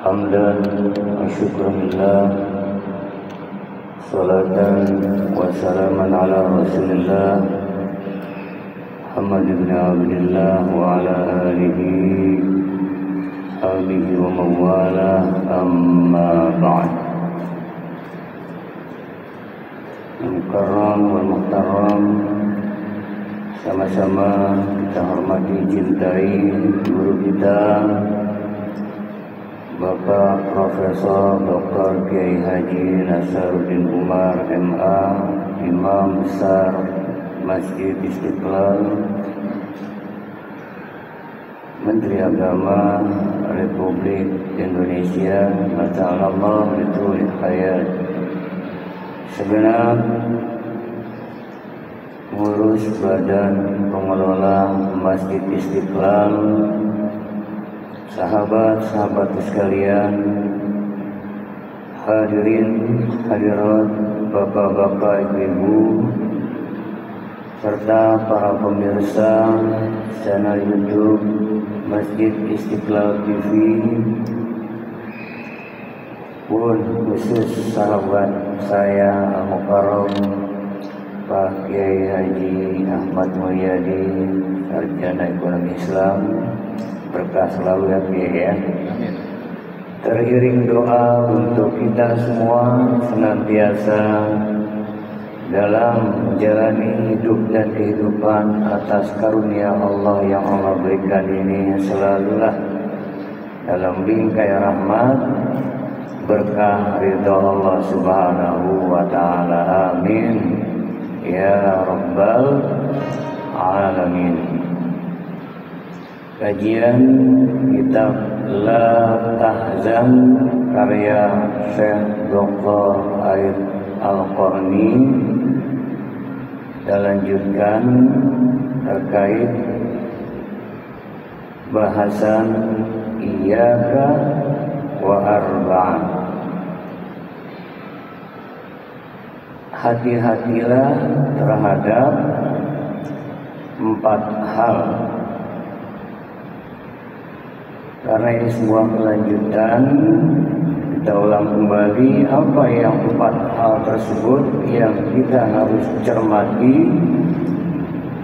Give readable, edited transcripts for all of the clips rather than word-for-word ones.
Hamdan wa syukurillah, salatan wa salaman ala rasulillah Muhammad ibn Abdillah wa ala alihi wa mawala, amma ba'd. Al-Mukarram wal Muhtaram, sama-sama kita hormati, cintai guru kita Bapak Profesor Dr. Kiai Haji Nasaruddin Umar MA, Imam Besar Masjid Istiqlal, Menteri Agama Republik Indonesia, Masya-Allah betul hayat. Segenap pengurus Badan Pengelola Masjid Istiqlal, sahabat-sahabat sekalian, hadirin hadirat, bapak-bapak, ibu-ibu, serta para pemirsa channel YouTube Masjid Istiqlal TV, pun khusus sahabat saya Al-Mukarram Pak Kiai Haji Ahmad Mulyadi, Sarjana Ekonomi Islam, berkah selalu ya Kiai ya. Teriring doa untuk kita semua senantiasa dalam menjalani hidup dan kehidupan atas karunia Allah yang Allah berikan ini, selalulah dalam bingkai rahmat, berkah ridha Allah Subhanahu wa ta'ala. Amin ya rabbal alamin. Kajian kitab La Tahzan karya Syekh Dr. Aid Al-Qarni kita lanjutkan terkait bahasan iyyaka wa arba'an. Hati-hatilah terhadap 4 hal. Karena ini semua kelanjutan, kita ulang kembali apa yang 4 hal tersebut yang kita harus cermati,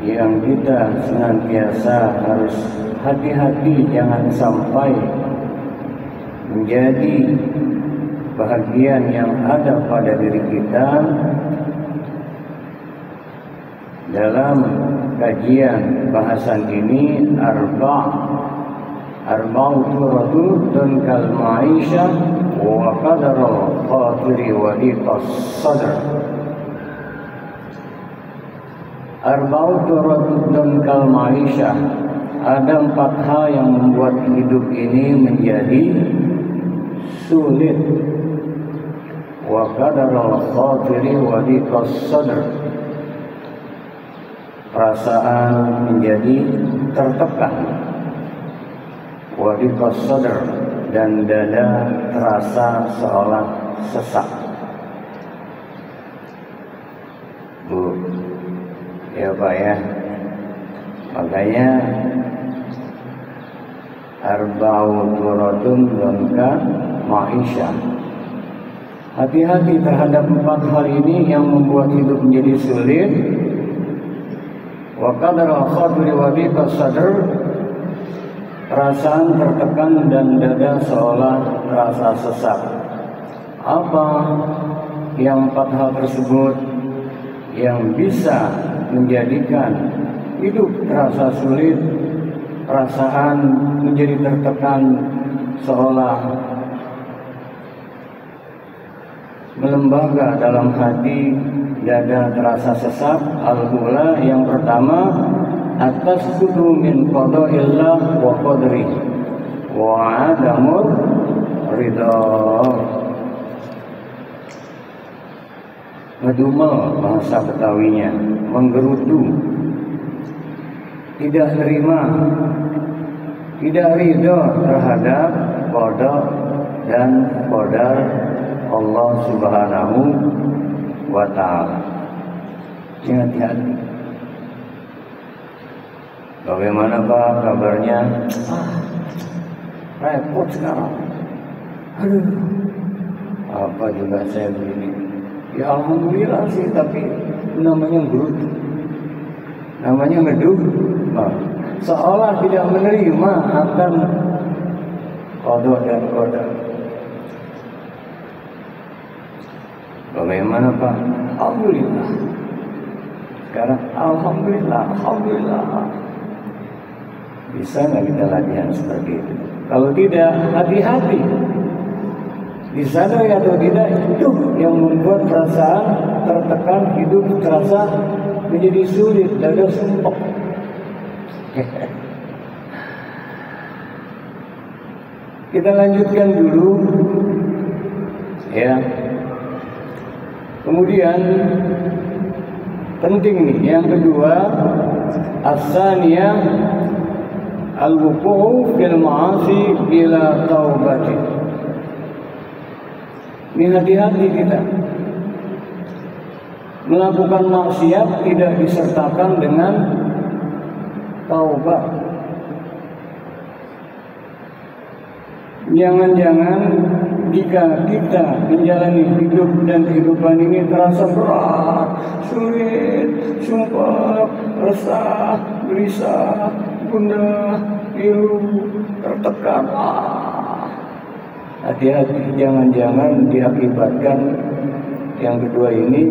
yang kita senantiasa harus hati-hati jangan sampai menjadi bahagian yang ada pada diri kita. Dalam kajian bahasan ini, arba'atu radudun kal ma'isha wa qadarul khatiri wa liqas sadr. Arba'atu radudun kal ma'isha, ada 4 hal yang membuat hidup ini menjadi sulit. Wa qadarul khatiri wa liqas sadr, perasaan menjadi tertekan. Wa liqas sadr, dan dada terasa seolah sesak. Bu, ya Pak ya, makanya arba'atu radun ka ma'isha. Hati-hati terhadap 4 hal ini yang membuat hidup menjadi sulit. Wa qadarul khatiri wa liqas sadr, perasaan tertekan dan dada seolah terasa sesak. Apa yang 4 hal tersebut yang bisa menjadikan hidup terasa sulit, perasaan menjadi tertekan seolah melembaga dalam hati, dada terasa sesak? Al-ula, yang pertama, atas kudu min qada'illah wa qadri wa adamur ridha. Ngedumel bahasa Betawinya, menggerutu, tidak terima, tidak ridha terhadap qada dan qadar Allah Subhanahu wa ta'ala. Hati-hati. Bagaimana Pak kabarnya? Repot sekarang. Aduh, apa juga saya begini. Ya alhamdulillah sih, tapi namanya gerutu, namanya ngeduh. Seolah tidak menerima akan qada dan qadar. Bagaimana Pak? Alhamdulillah. Sekarang alhamdulillah. Bisa nggak kita latihan seperti itu? Kalau tidak, hati-hati. Disadari atau tidak, itu yang membuat perasaan tertekan, hidup terasa menjadi sulit, dada sumpek. Kita lanjutkan dulu, ya. Kemudian penting nih, yang kedua, as-saniyah al-wuqu'u fil ma'asi bila taubati. Ini hati-hati kita melakukan maksiat tidak disertakan dengan taubat. Jangan-jangan jika kita menjalani hidup dan kehidupan ini terasa berat, sulit, sumpah, resah, gelisah, gundah, pilu, tertekan. Hati-hati, jangan-jangan diakibatkan yang kedua ini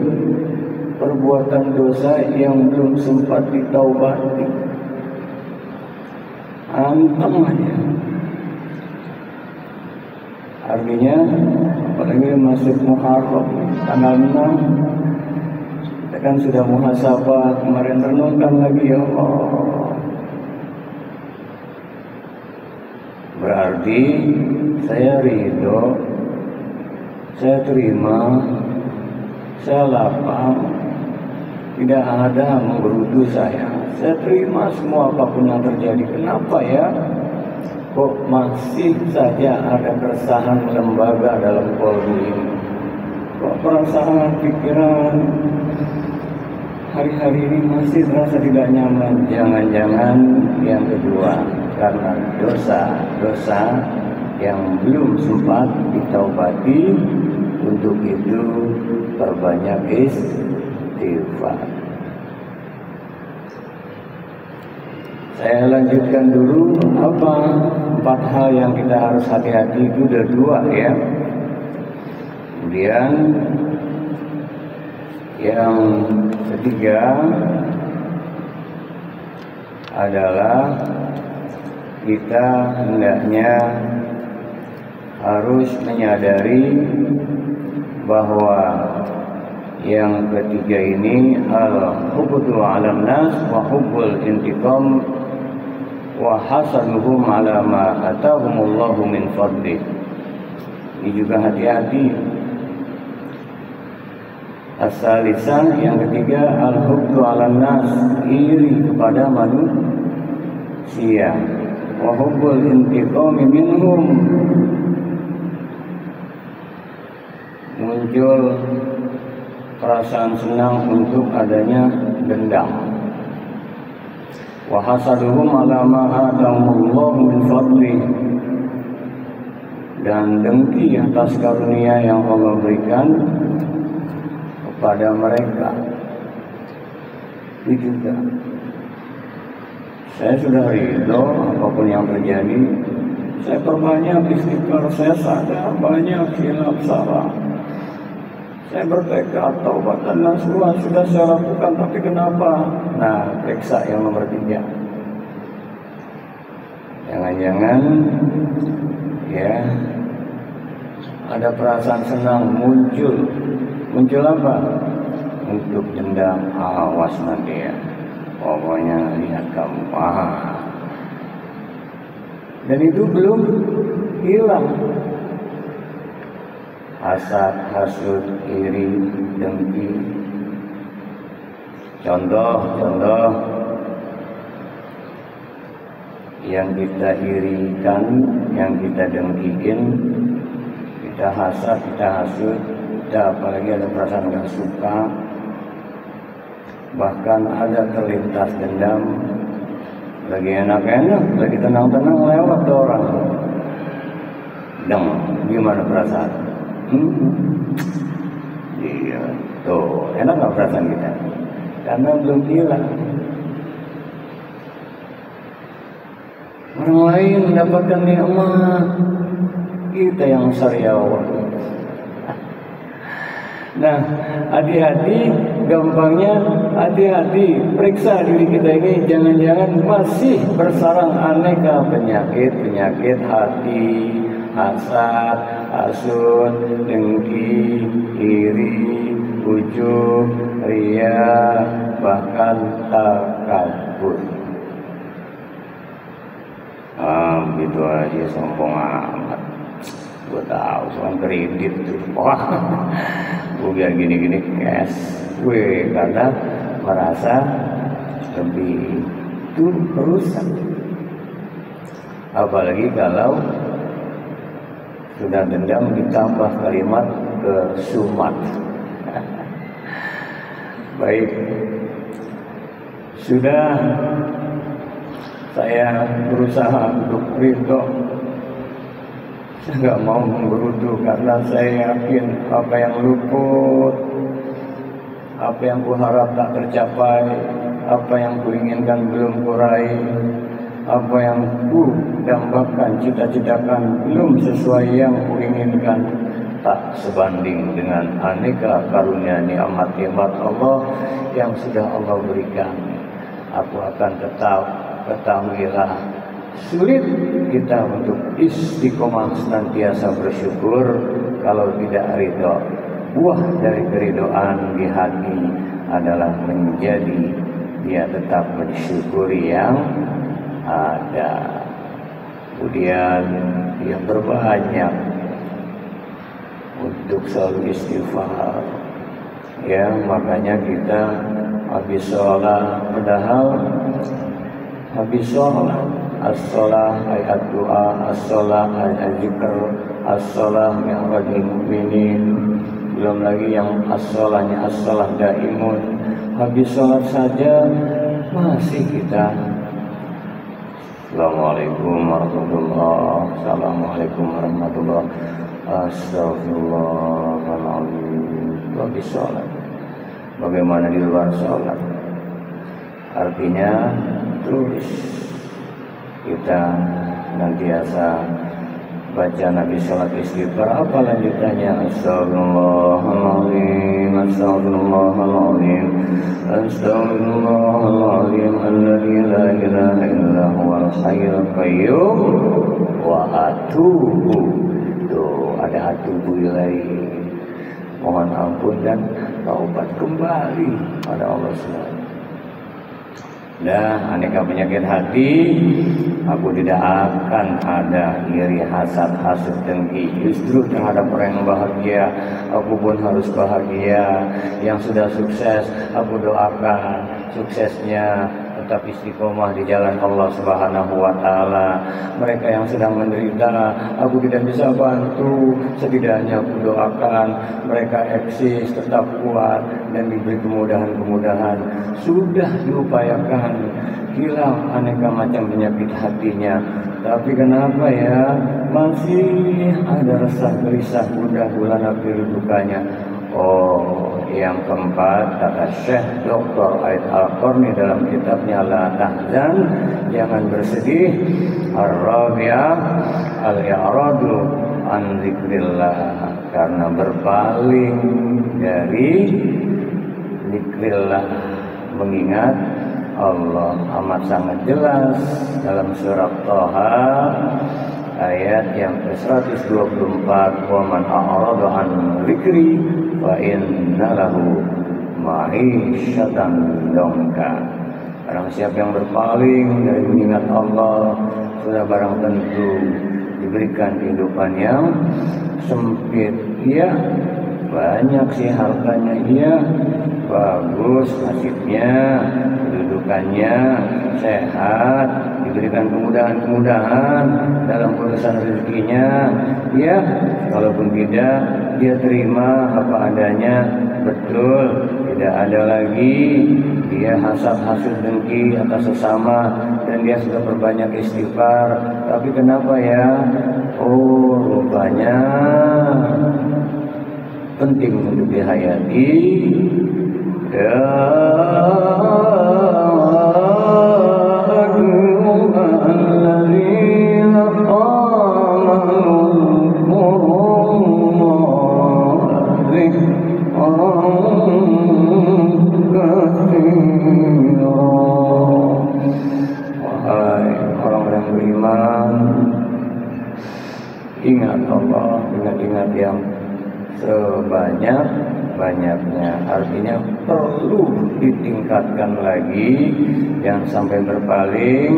perbuatan dosa yang belum sempat ditaubati. Antem aja. Artinya, apalagi masuk Muharram tanggal 6, kita kan sudah muhasabah, kemarin renungkan lagi, ya Allah. Berarti saya ridho, saya terima, saya lapang, tidak ada menggerutu saya. Saya terima semua apapun yang terjadi. Kenapa ya? Kok masih saja ada keresahan lembaga dalam kolbu ini? Kok perasaan, pikiran hari-hari ini masih terasa tidak nyaman? Jangan-jangan yang kedua, karena dosa yang belum sempat ditaubati. Untuk itu perbanyak istighfar. Saya lanjutkan dulu apa 4 hal yang kita harus hati-hati. Itu udah 2 ya. Kemudian yang ketiga adalah kita hendaknya harus menyadari bahwa yang ketiga ini al-hubbu 'alan nas wa hubbul intiqam wa hasanuhum 'ala ma atahumullahu min fadlih. Ini juga hati-hati. As-salisah, yang ketiga, al-hubbu 'alan nas, iri kepada manusia, wa hubbul intiqam minhum, muncul perasaan senang untuk adanya dendam. Wa hasaduhum 'ala ma atahumullahu min fadlih, dan dengki atas karunia yang Allah berikan kepada mereka. Itu juga saya sudah ridho apapun yang terjadi. Saya perbanyak istighfar, saya sadar banyak khilaf salah. Saya bertekad taubat dan nasuha sudah saya lakukan, tapi kenapa? Nah, periksa yang nomor 3. Jangan-jangan ya ada perasaan senang muncul apa? Untuk dendam. Awas nanti ya, pokoknya lihat kamu. Dan itu belum hilang. Hasad, hasud, iri, dengki. Contoh yang kita irikan, yang kita dengkiin, kita hasad, kita hasud, kita apalagi ada perasaan gak suka, bahkan ada terlintas dendam. Lagi enak-enak, lagi tenang-tenang lewat orang, Gimana perasaan? Iya, tuh enak nggak perasaan kita? Karena belum hilang. Orang lain mendapatkan nikmat, kita yang sariawan. Nah, hati-hati, gampangnya hati-hati, periksa diri kita ini, jangan-jangan masih bersarang aneka penyakit hati, hasad, hasud, dengki, iri, ujub, riya, bahkan takabur. Gitu aja sombong amat. Gue tahu soal kredit tuh. Wah, gue biar gini-gini cash. Gue karena merasa lebih tuh rusak. Apalagi kalau sudah dendam ditambah kalimat kesumat. Baik, sudah saya berusaha untuk ridho. Saya nggak mau menggerutu karena saya yakin apa yang luput, apa yang kuharap tak tercapai, apa yang kuinginkan belum kurai, apa yang ku dambakan, cita-citakan belum sesuai yang kuinginkan, tak sebanding dengan aneka karunia nikmat-nikmat Allah yang sudah Allah berikan. Aku akan tetap, ketahuilah, sulit kita untuk istiqomah senantiasa bersyukur kalau tidak ridho. Buah dari keridoan di hati adalah menjadi dia tetap mensyukuri yang ada. Kemudian dia berbanyak untuk selalu istighfar. Ya, makanya kita habis sholat, padahal habis sholat, as-sholah ayat doa, as-sholah ayat zikr, as-sholah mi'rajul mu'minin, belum lagi yang as-sholahnya as-sholah daimun. Habis sholat saja masih kita Assalamualaikum warahmatullahi wabarakatuh, Assalamualaikum warahmatullahi wabarakatuh, astagfirullahaladzim. Habis sholat, bagaimana di luar sholat? Artinya terus kita nantiasa baca Nabi sholat istighfar. Apa lanjutannya? Astagfirullahaladzim, astagfirullahaladzim, astagfirullahaladzim, alladzi la ilaha illa huwal hayyul qayyum wa atubu. Tuh ada atubu ilaih, mohon ampun dan taubat kembali pada Allah SWT. Nah, aneka penyakit hati, aku tidak akan ada iri, hasad, hasud, dengki. Justru terhadap orang yang bahagia, aku pun harus bahagia. Yang sudah sukses, aku doakan suksesnya, tetap istiqomah di jalan Allah Subhanahu wa Ta'ala. Mereka yang sedang menderita, aku tidak bisa bantu, setidaknya aku doakan mereka eksis, tetap kuat dan diberi kemudahan-kemudahan. Sudah diupayakan hilang aneka macam penyakit hatinya, tapi kenapa ya masih ada rasa gelisah, gundah gulana, pilu dukanya? Oh, yang keempat, kata Syekh Dr. Aid Al-Qarni dalam kitabnya La Tahzan, jangan bersedih. Ar-Rabi'ah al-i'radu an zikrillah, karena berpaling dari zikrillah, mengingat Allah. Amat sangat jelas dalam surat Thaha ayat yang ke-124, wa man a'rada an dzikri fa inna lahu ma'isyatan dongka. Barang siapa yang berpaling dari mengingat Allah, sudah barang tentu diberikan kehidupan yang sempit. Ya, banyak sih hartanya, iya, bagus nasibnya, kedudukannya, sehat, diberikan kemudahan-kemudahan dalam urusan rezekinya. Ya, kalaupun tidak, dia terima apa adanya, betul, tidak ada lagi dia hasad, hasud, dengki atas sesama, dan dia sudah berbanyak istighfar. Tapi kenapa ya? Oh, rupanya semuanya penting untuk dihayati. Ya ayyuhalladzina amanu dzkurullaha dzikran katsira. Wahai orang-orang beriman, ingat Allah, ingat-ingat yang sebanyak-banyaknya. Artinya perlu ditingkatkan lagi, jangan sampai berpaling.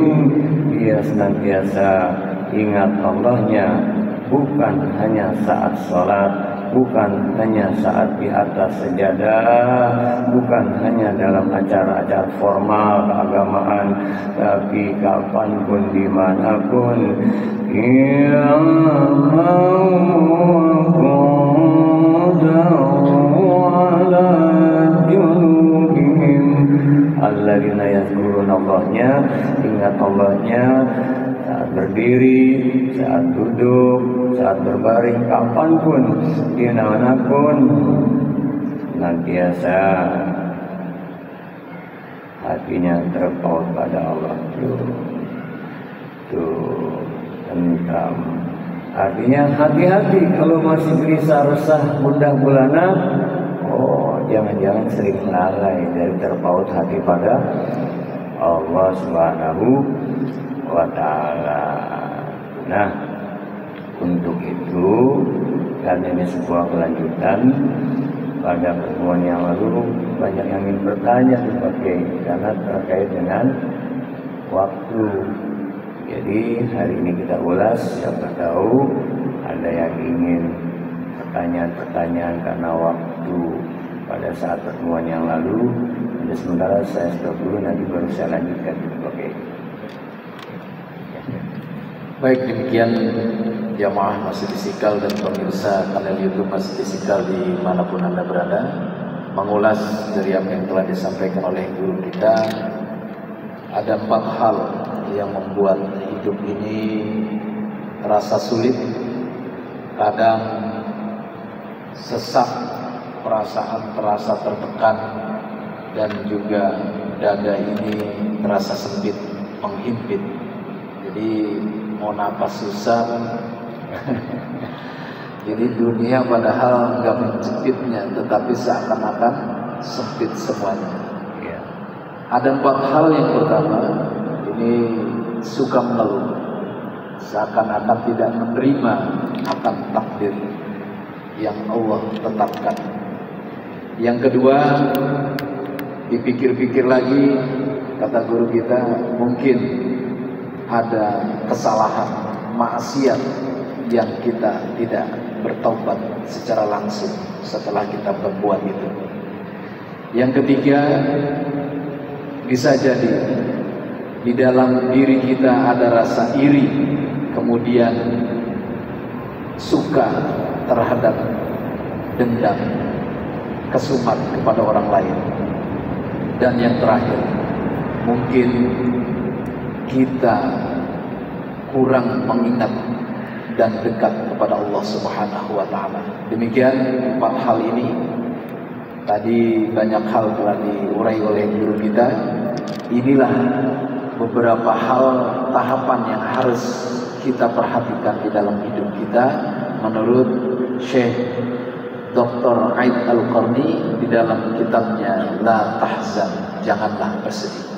Dia senantiasa ingat Allahnya, bukan hanya saat sholat, bukan hanya saat di atas sejadah, bukan hanya dalam acara-acara formal keagamaan, tapi kapanpun, dimanapun. Ya alladzina yazkuruna Allahnya, ingat Allahnya saat berdiri, saat duduk, saat berbaring, kapanpun, dimanapun, senantiasa hatinya terpaut pada Allah. Tuh tentram. Artinya hati-hati kalau masih gelisah, resah, gundah gulana. Oh, jangan-jangan sering lalai dari terpaut hati pada Allah Subhanahu wa Ta'ala. Nah, untuk itu, karena ini sebuah kelanjutan pada pertemuan yang lalu, banyak yang ingin bertanya karena terkait dengan waktu. Jadi hari ini kita ulas, siapa tahu ada yang ingin pertanyaan-pertanyaan karena waktu pada saat pertemuan yang lalu. Jadi sementara saya stop dulu, nanti baru saya lanjutkan. Oke. Baik, demikian jamaah Masjid Istiqlal dan pemirsa kanal YouTube Masjid Istiqlal dimanapun Anda berada, mengulas dari apa yang telah disampaikan oleh guru kita. Ada 4 hal yang membuat hidup ini terasa sulit, kadang sesak, perasaan terasa tertekan, dan juga dada ini terasa sempit, menghimpit. Jadi mau napas susah. Jadi dunia padahal nggak menjepitnya, tetapi seakan-akan sempit semuanya. Ada 4 hal. Yang pertama, ini suka mengeluh, seakan-akan tidak menerima akan takdir yang Allah tetapkan. Yang kedua, dipikir-pikir lagi, kata guru kita, mungkin ada kesalahan, maksiat yang kita tidak bertaubat secara langsung setelah kita berbuat itu. Yang ketiga, bisa jadi di dalam diri kita ada rasa iri, kemudian suka terhadap dendam, kesumat kepada orang lain. Dan yang terakhir, mungkin kita kurang mengingat dan dekat kepada Allah Subhanahu wa Ta'ala. Demikian 4 hal ini. Tadi banyak hal telah diurai oleh guru kita. Inilah beberapa hal, tahapan yang harus kita perhatikan di dalam hidup kita menurut Syekh Dr. Aid Al-Qarni di dalam kitabnya La Tahzan, janganlah bersedih.